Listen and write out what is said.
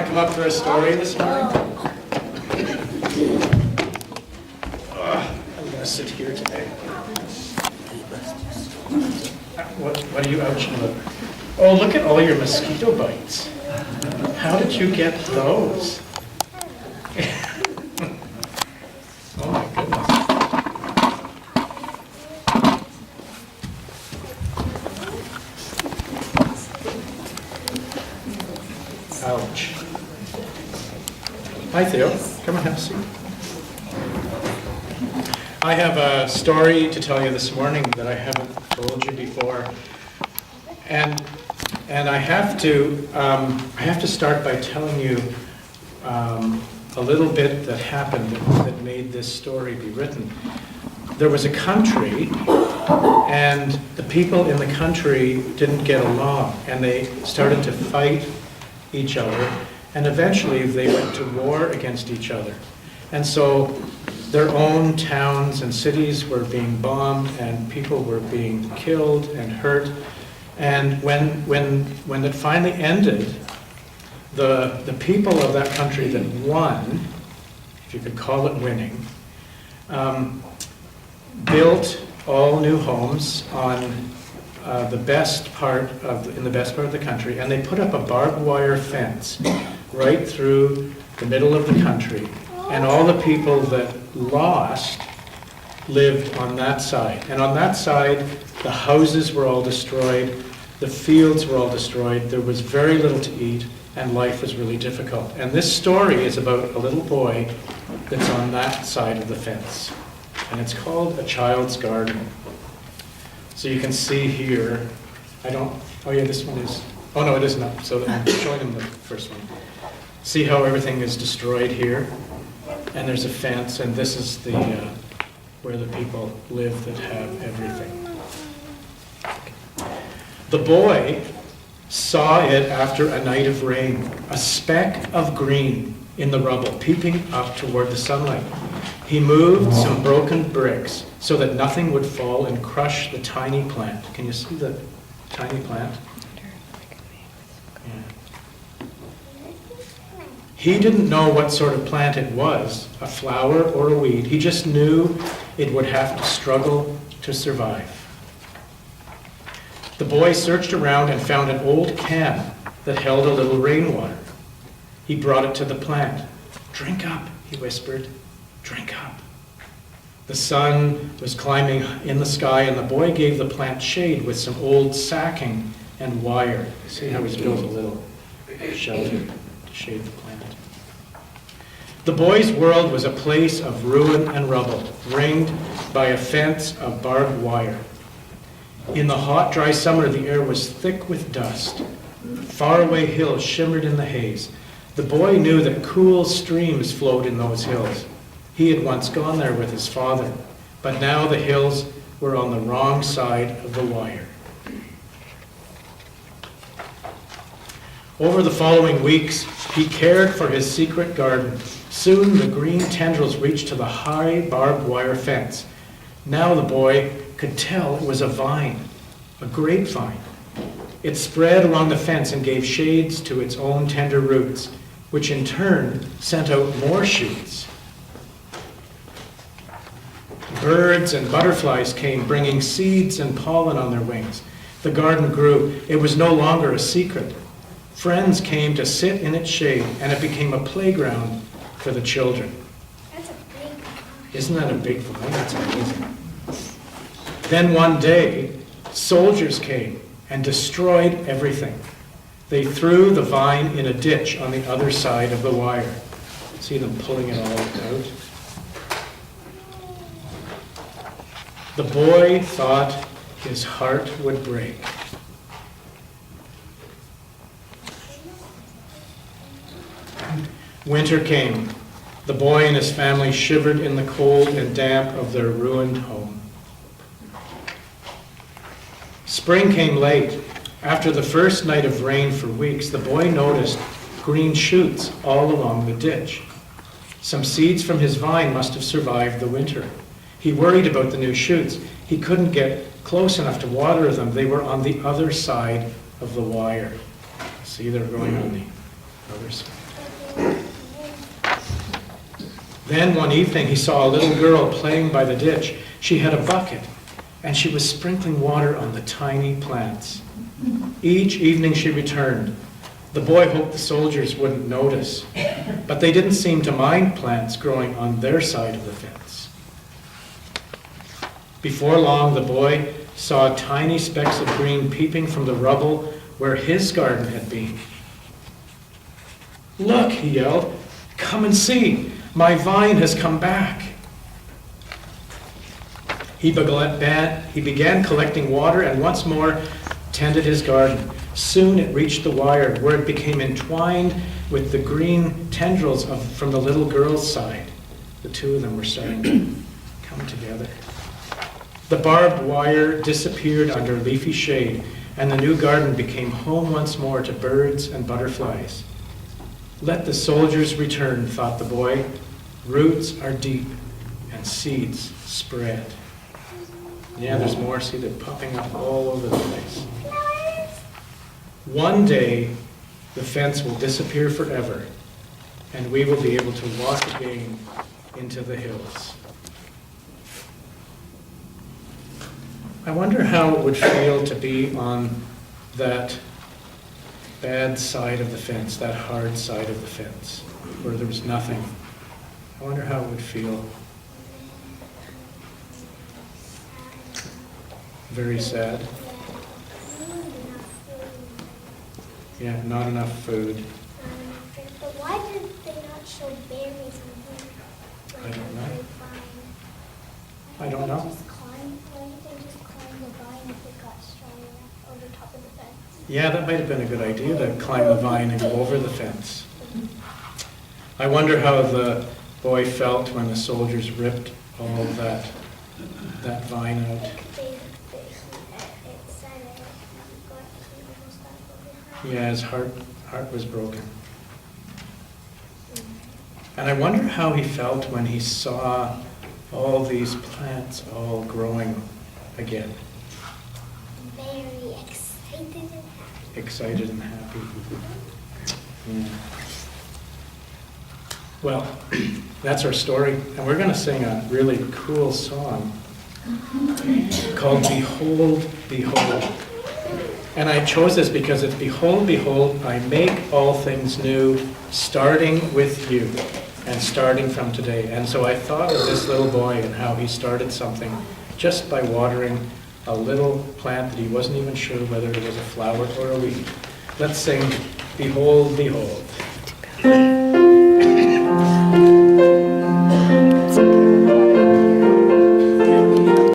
come up for a story this morning? I'm going to sit here today. What are you ouching about? Oh, look at all your mosquito bites. How did you get those? Oh my goodness. Ouch. Hi, Theo. Come on, have a seat. I have a story to tell you this morning that I haven't told you before, and I have to start by telling you a little bit that happened that made this story be written. There was a country, and the people in the country didn't get along, and they started to fight each other, and eventually they went to war against each other. And so their own towns and cities were being bombed, and people were being killed and hurt. And when it finally ended, the people of that country that won, if you could call it winning, built all new homes on in the best part of the country, and they put up a barbed wire fence right through the middle of the country, and all the people that lost lived on that side. And on that side, the houses were all destroyed, the fields were all destroyed, there was very little to eat, and life was really difficult. And this story is about a little boy that's on that side of the fence, and it's called A Child's Garden. So you can see here, oh yeah, this one is, oh no, it is not, so I'm showing them the first one. See how everything is destroyed here? And there's a fence, and this is where the people live that have everything. The boy saw it after a night of rain, a speck of green in the rubble, peeping up toward the sunlight. He moved some broken bricks so that nothing would fall and crush the tiny plant. Can you see the tiny plant? Yeah. He didn't know what sort of plant it was, a flower or a weed. He just knew it would have to struggle to survive. The boy searched around and found an old can that held a little rainwater. He brought it to the plant. "Drink up," he whispered. "Drink up." The sun was climbing in the sky, and the boy gave the plant shade with some old sacking and wire. See how he's built a little shelter to shade the plant. The boy's world was a place of ruin and rubble, ringed by a fence of barbed wire. In the hot, dry summer, the air was thick with dust. Faraway hills shimmered in the haze. The boy knew that cool streams flowed in those hills. He had once gone there with his father, but now the hills were on the wrong side of the wire. Over the following weeks, he cared for his secret garden. Soon the green tendrils reached to the high barbed wire fence. Now the boy could tell it was a vine, a grapevine. It spread along the fence and gave shades to its own tender roots, which in turn sent out more shoots. Birds and butterflies came, bringing seeds and pollen on their wings. The garden grew. It was no longer a secret. Friends came to sit in its shade, and it became a playground for the children. That's a big one. Isn't that a big vine? That's amazing. Then one day, soldiers came and destroyed everything. They threw the vine in a ditch on the other side of the wire. See them pulling it all out? The boy thought his heart would break. Winter came. The boy and his family shivered in the cold and damp of their ruined home. Spring came late. After the first night of rain for weeks, the boy noticed green shoots all along the ditch. Some seeds from his vine must have survived the winter. He worried about the new shoots. He couldn't get close enough to water them. They were on the other side of the wire. See, they're going on the other side. Then one evening he saw a little girl playing by the ditch. She had a bucket, and she was sprinkling water on the tiny plants. Each evening she returned. The boy hoped the soldiers wouldn't notice, but they didn't seem to mind plants growing on their side of the fence. Before long, the boy saw tiny specks of green peeping from the rubble where his garden had been. "Look," he yelled, "come and see, my vine has come back." He began collecting water and once more tended his garden. Soon it reached the wire where it became entwined with the green tendrils from the little girl's side. The two of them were starting to come together. The barbed wire disappeared under leafy shade, and the new garden became home once more to birds and butterflies. "Let the soldiers return," thought the boy. "Roots are deep and seeds spread." Yeah, there's more. See, they're popping up all over the place. One day, the fence will disappear forever, and we will be able to walk again into the hills. I wonder how it would feel to be on that bad side of the fence, that hard side of the fence, where there was nothing. I wonder how it would feel. Very sad. Yeah, not enough food. But why did they not show berries on here? I don't know. I don't know. Why did they just climb the vine if it got strong enough over top of the fence? Yeah, that might have been a good idea, to climb the vine and go over the fence. I wonder how the boy felt when the soldiers ripped all that vine out. Yeah, his heart was broken. And I wonder how he felt when he saw all these plants all growing again. Very excited and happy. Excited and happy. Yeah. Well, that's our story. And we're going to sing a really cool song called Behold, Behold. And I chose this because it's "Behold, behold, I make all things new, starting with you and starting from today." And so I thought of this little boy and how he started something just by watering a little plant that he wasn't even sure whether it was a flower or a weed. Let's sing "Behold, behold."